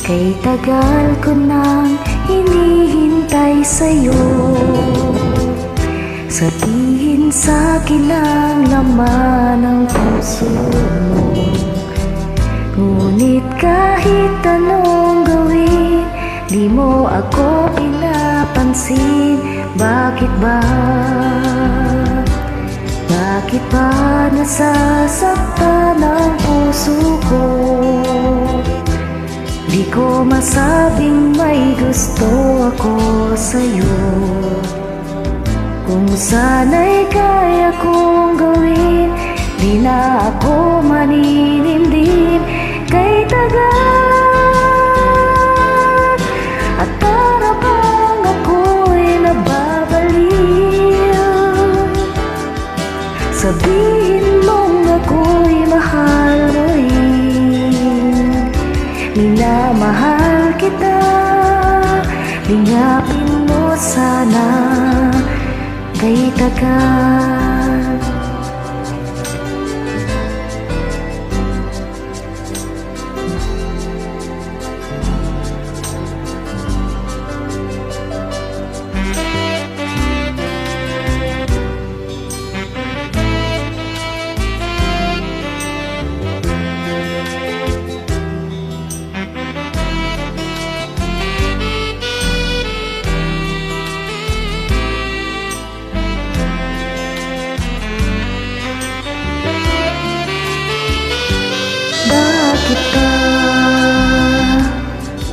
Kay tagal ko nang hinihintay sa'yo. Sabihin sa'kin ang laman ng puso mo. Ngunit kahit anong gawin, di mo ako pinapansin. Bakit ba? Bakit ba nasasaktan ang puso ko? Di ko masabing may gusto ako sa'yo. Kung sana'y kaya kong gawin, di na ako maninindim. Kay tagal at para bang ako'y nababaliw. Sabihin mong ako'y mahal mo rin. Minamahal kita, lingapin mo sana. Kay tagal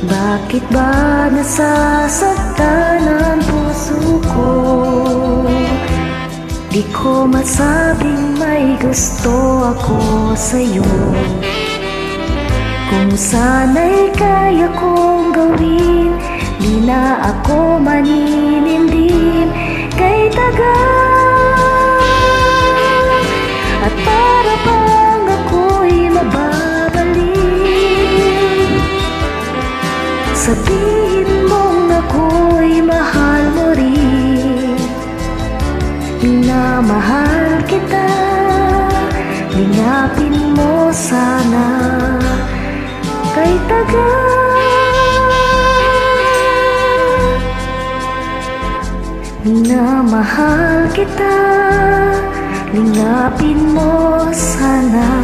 Bakit ba nasasaktan ang puso ko? Di ko masabing may gusto ako sa'yo. Kung sana'y kaya kong gawin, di na ako maninindim. Kay tagal at para bang ako'y mababaliw. Sabihin mong ako'y mahal mo rin. Minamahal kita, lingapin mo sana. Kay tagal minamahal kita, lingapin mo sana.